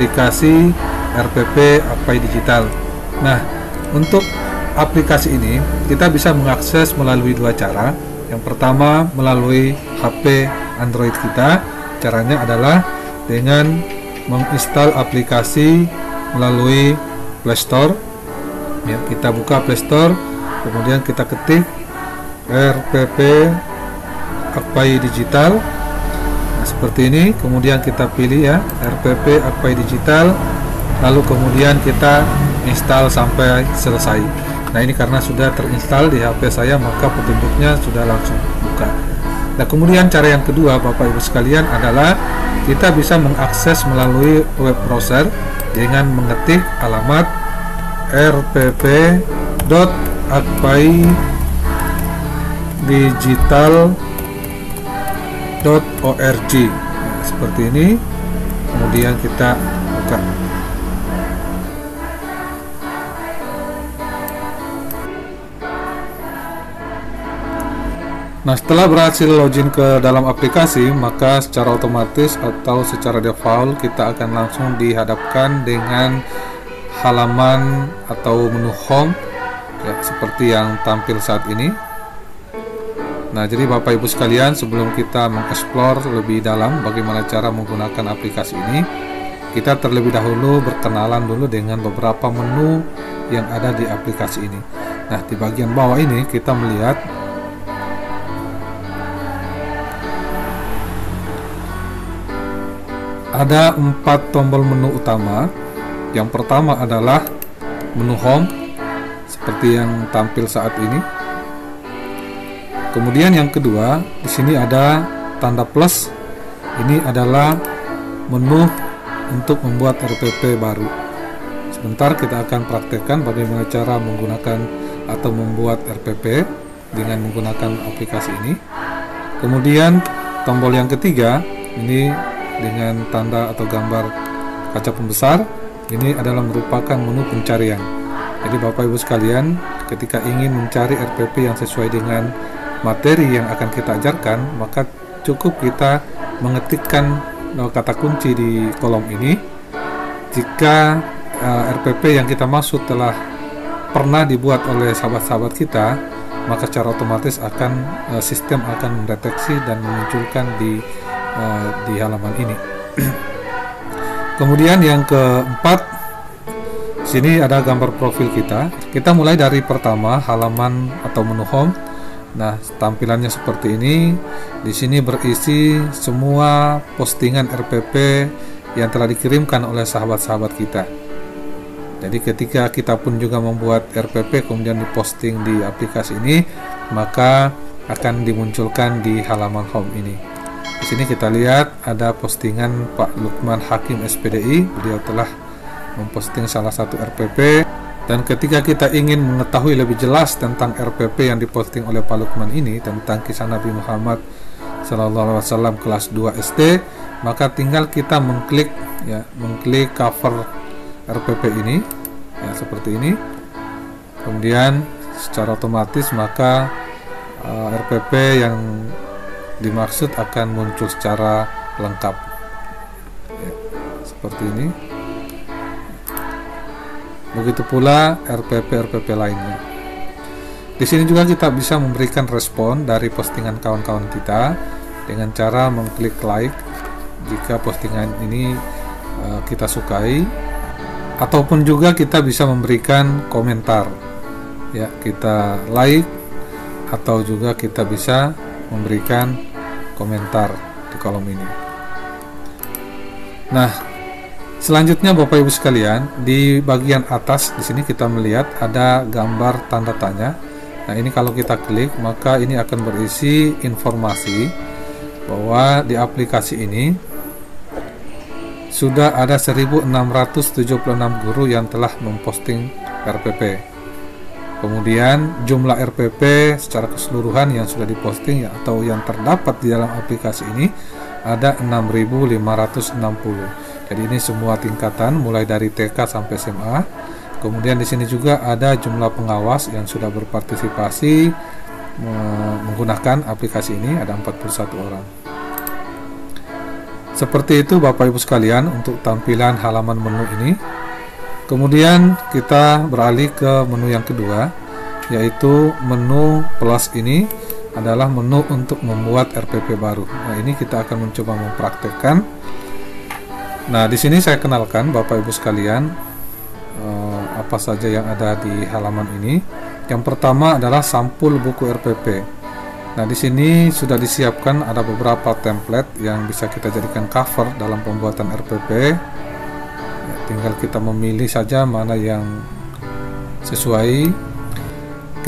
aplikasi RPP Akpai Digital. Nah, untuk aplikasi ini kita bisa mengakses melalui dua cara. Yang pertama melalui HP Android kita. Caranya adalah dengan menginstal aplikasi melalui Play Store. Ya, kita buka Play Store, kemudian kita ketik RPP Akpai Digital. Nah, seperti ini. Kemudian kita pilih ya RPP Akpai Digital. Lalu kemudian kita install sampai selesai. Nah, ini karena sudah terinstall di HP saya, maka petunjuknya sudah langsung buka. Nah, kemudian cara yang kedua Bapak Ibu sekalian adalah kita bisa mengakses melalui web browser dengan mengetik alamat rpp.akpaidigital.org. Nah, seperti ini. Kemudian kita buka. Nah, setelah berhasil login ke dalam aplikasi, maka secara otomatis atau secara default kita akan langsung dihadapkan dengan halaman atau menu home ya, seperti yang tampil saat ini. Nah, jadi Bapak Ibu sekalian, sebelum kita mengeksplor lebih dalam bagaimana cara menggunakan aplikasi ini, kita terlebih dahulu berkenalan dulu dengan beberapa menu yang ada di aplikasi ini. Nah, di bagian bawah ini kita melihat ada 4 tombol menu utama. Yang pertama adalah menu home seperti yang tampil saat ini. Kemudian yang kedua, di sini ada tanda plus. Ini adalah menu untuk membuat RPP baru. Sebentar kita akan praktekkan bagaimana cara menggunakan atau membuat RPP dengan menggunakan aplikasi ini. Kemudian tombol yang ketiga, ini dengan tanda atau gambar kaca pembesar, ini adalah merupakan menu pencarian. Jadi Bapak Ibu sekalian, ketika ingin mencari RPP yang sesuai dengan materi yang akan kita ajarkan, maka cukup kita mengetikkan kata kunci di kolom ini. Jika RPP yang kita maksud telah pernah dibuat oleh sahabat-sahabat kita, maka secara otomatis sistem akan mendeteksi dan memunculkan di halaman ini. Kemudian yang keempat, sini ada gambar profil kita. Kita mulai dari pertama, halaman atau menu home. Nah, tampilannya seperti ini. Di sini berisi semua postingan RPP yang telah dikirimkan oleh sahabat-sahabat kita. Jadi ketika kita pun juga membuat RPP kemudian diposting di aplikasi ini, maka akan dimunculkan di halaman home ini. Di sini kita lihat ada postingan Pak Lukman Hakim SPDI. Beliau telah memposting salah satu RPP, dan ketika kita ingin mengetahui lebih jelas tentang RPP yang diposting oleh Pak Lukman ini tentang kisah Nabi Muhammad SAW kelas 2 SD, maka tinggal kita mengklik cover RPP ini ya, seperti ini. Kemudian secara otomatis maka RPP yang dimaksud akan muncul secara lengkap ya, seperti ini. Begitu pula RPP lainnya. Di sini juga kita bisa memberikan respon dari postingan kawan-kawan kita dengan cara mengklik like jika postingan ini kita sukai, ataupun juga kita bisa memberikan komentar ya, kita like atau juga kita bisa memberikan komentar di kolom ini. Nah, selanjutnya Bapak Ibu sekalian, di bagian atas di sini kita melihat ada gambar tanda tanya. Nah, ini kalau kita klik maka ini akan berisi informasi bahwa di aplikasi ini sudah ada 1676 guru yang telah memposting RPP. Kemudian jumlah RPP secara keseluruhan yang sudah diposting atau yang terdapat di dalam aplikasi ini ada 6.560. Jadi ini semua tingkatan mulai dari TK sampai SMA. Kemudian di sini juga ada jumlah pengawas yang sudah berpartisipasi menggunakan aplikasi ini, ada 41 orang. Seperti itu Bapak Ibu sekalian untuk tampilan halaman menu ini. Kemudian kita beralih ke menu yang kedua, yaitu menu plus. Ini adalah menu untuk membuat RPP baru. Nah, ini kita akan mencoba mempraktekkan. Nah, di sini saya kenalkan Bapak Ibu sekalian apa saja yang ada di halaman ini. Yang pertama adalah sampul buku RPP. Nah, di sini sudah disiapkan ada beberapa template yang bisa kita jadikan cover dalam pembuatan RPP. Ya, tinggal kita memilih saja mana yang sesuai.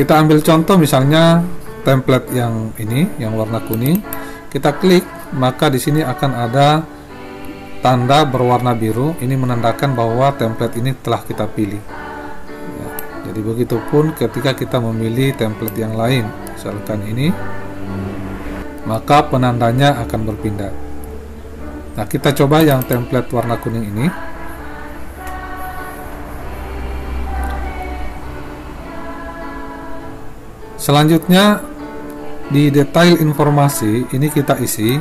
Kita ambil contoh misalnya template yang ini, yang warna kuning. Kita klik, maka di sini akan ada tanda berwarna biru. Ini menandakan bahwa template ini telah kita pilih. Ya, jadi begitupun ketika kita memilih template yang lain, misalkan ini, maka penandanya akan berpindah. Nah, kita coba yang template warna kuning ini. Selanjutnya di detail informasi ini kita isi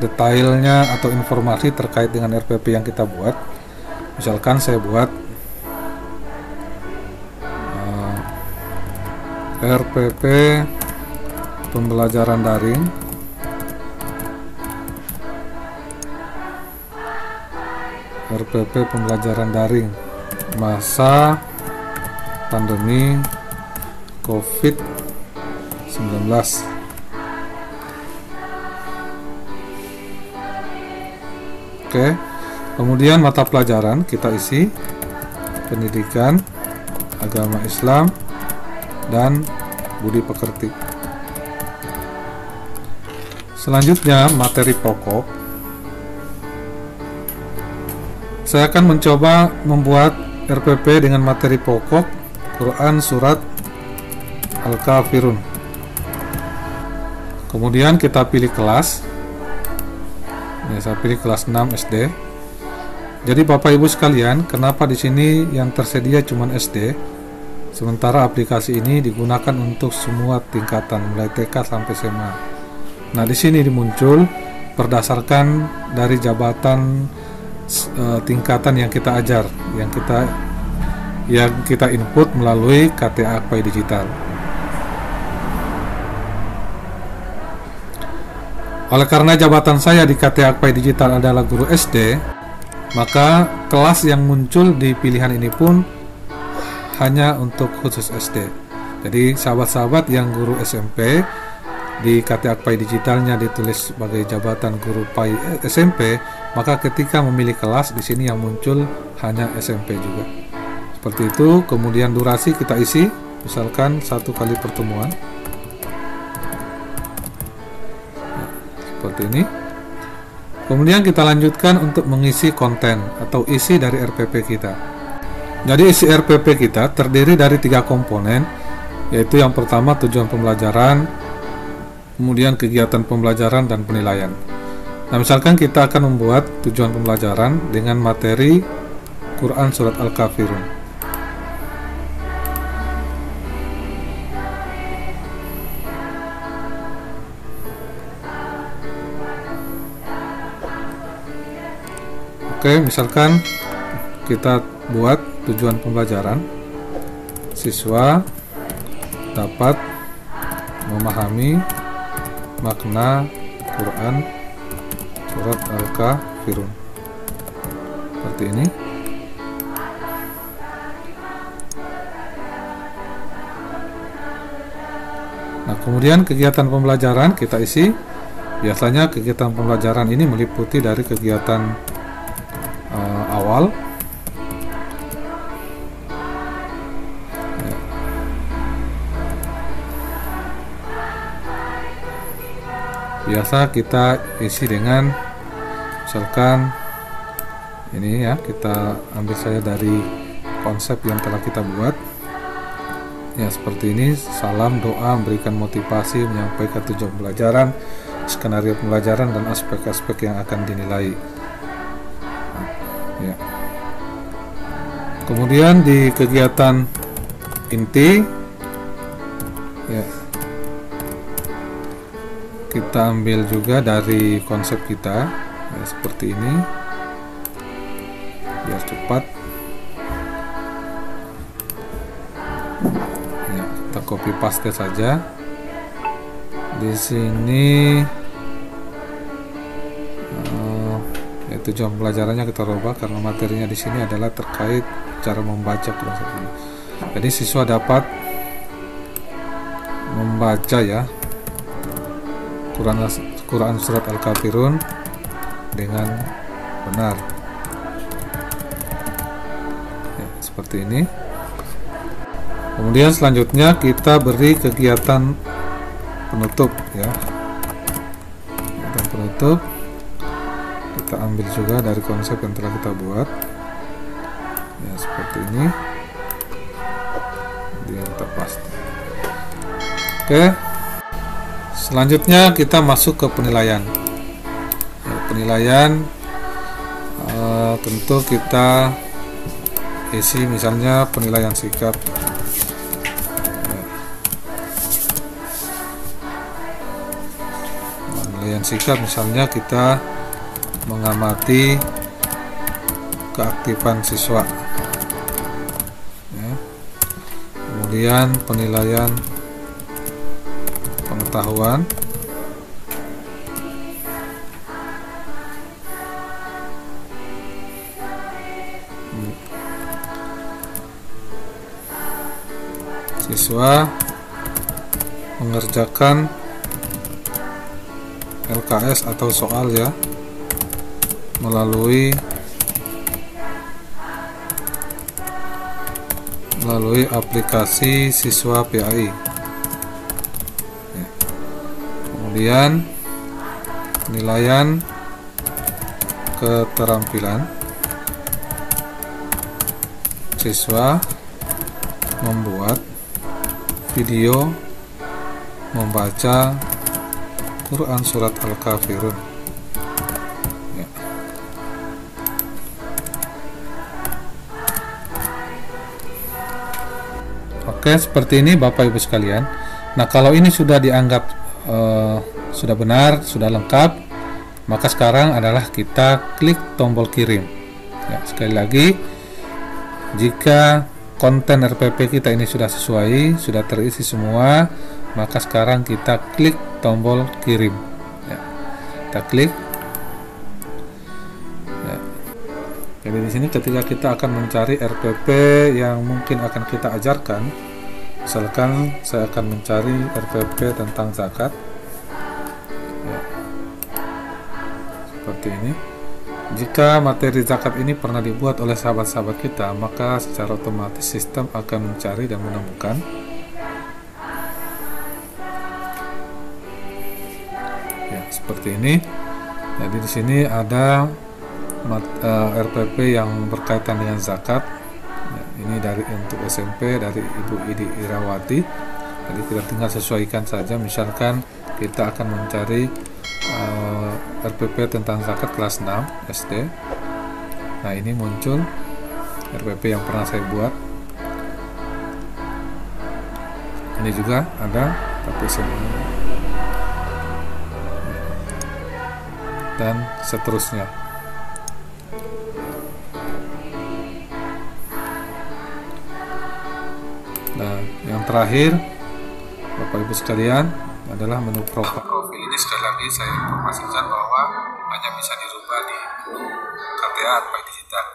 detailnya atau informasi terkait dengan RPP yang kita buat. Misalkan saya buat RPP pembelajaran daring, RPP pembelajaran daring masa pandemi COVID-19. Oke, kemudian mata pelajaran kita isi pendidikan, agama Islam, dan budi pekerti. Selanjutnya materi pokok. Saya akan mencoba membuat RPP dengan materi pokok Quran Surat Al-Kafirun. Kemudian kita pilih kelas. Ini saya pilih kelas 6 SD. Jadi Bapak Ibu sekalian, kenapa di sini yang tersedia cuma SD, sementara aplikasi ini digunakan untuk semua tingkatan mulai TK sampai SMA. Nah, di sini muncul berdasarkan dari jabatan tingkatan yang kita ajar, yang kita input melalui KTA Akpai Digital. Oleh karena jabatan saya di KTA Akpai Digital adalah guru SD, maka kelas yang muncul di pilihan ini pun hanya untuk khusus SD. Jadi sahabat-sahabat yang guru SMP, di KTA Akpai Digitalnya ditulis sebagai jabatan guru PAI SMP, maka ketika memilih kelas di sini yang muncul hanya SMP juga. Seperti itu. Kemudian durasi kita isi, misalkan 1 kali pertemuan. Seperti ini. Kemudian kita lanjutkan untuk mengisi konten atau isi dari RPP kita. Jadi isi RPP kita terdiri dari 3 komponen, yaitu yang pertama tujuan pembelajaran, kemudian kegiatan pembelajaran dan penilaian. Nah, misalkan kita akan membuat tujuan pembelajaran dengan materi Quran Surat Al-Kafirun. Oke, misalkan kita buat tujuan pembelajaran, siswa dapat memahami makna Quran Surat Al-Kafirun. Seperti ini. Nah, kemudian kegiatan pembelajaran kita isi. Biasanya kegiatan pembelajaran ini meliputi dari kegiatan awal, biasa kita isi dengan misalkan ini ya, kita ambil saja dari konsep yang telah kita buat ya, seperti ini. Salam, doa, memberikan motivasi, menyampaikan tujuan pembelajaran, skenario pembelajaran, dan aspek-aspek yang akan dinilai ya. Kemudian di kegiatan inti ya, kita ambil juga dari konsep kita ya, seperti ini biar cepat ya, kita copy paste saja di sini. Tujuan pelajarannya kita rubah karena materinya di sini adalah terkait cara membaca Quran. Jadi siswa dapat membaca ya Quran surat Al-Kafirun dengan benar ya, seperti ini. Kemudian selanjutnya kita beri kegiatan penutup ya, kegiatan penutup kita ambil juga dari konsep yang telah kita buat ya, seperti ini dia kita paste. Oke, selanjutnya kita masuk ke penilaian ya, penilaian tentu kita isi misalnya penilaian sikap ya. Penilaian sikap misalnya kita mengamati keaktifan siswa ya. Kemudian penilaian pengetahuan siswa mengerjakan LKS atau soal ya melalui aplikasi siswa PAI ya. Kemudian penilaian keterampilan siswa membuat video membaca Quran surat Al-Kafirun. Oke, seperti ini Bapak Ibu sekalian. Nah, kalau ini sudah dianggap sudah benar, sudah lengkap, maka sekarang adalah kita klik tombol kirim. Ya, sekali lagi, jika konten RPP kita ini sudah sesuai, sudah terisi semua, maka sekarang kita klik tombol kirim. Ya, kita klik. Ya. Jadi di sini ketika kita akan mencari RPP yang mungkin akan kita ajarkan, misalkan saya akan mencari RPP tentang zakat ya, seperti ini. Jika materi zakat ini pernah dibuat oleh sahabat-sahabat kita, maka secara otomatis sistem akan mencari dan menemukan ya, seperti ini. Jadi di sini ada RPP yang berkaitan dengan zakat. Ini dari untuk SMP dari Ibu Idi Irawati. Jadi kita tinggal sesuaikan saja. Misalkan kita akan mencari RPP tentang zakat kelas 6 SD. Nah, ini muncul RPP yang pernah saya buat. Ini juga ada tapi dan seterusnya. Nah, yang terakhir Bapak Ibu sekalian adalah menu profil. Ini sekali lagi saya informasikan bahwa hanya bisa dirubah di KTA atau digital.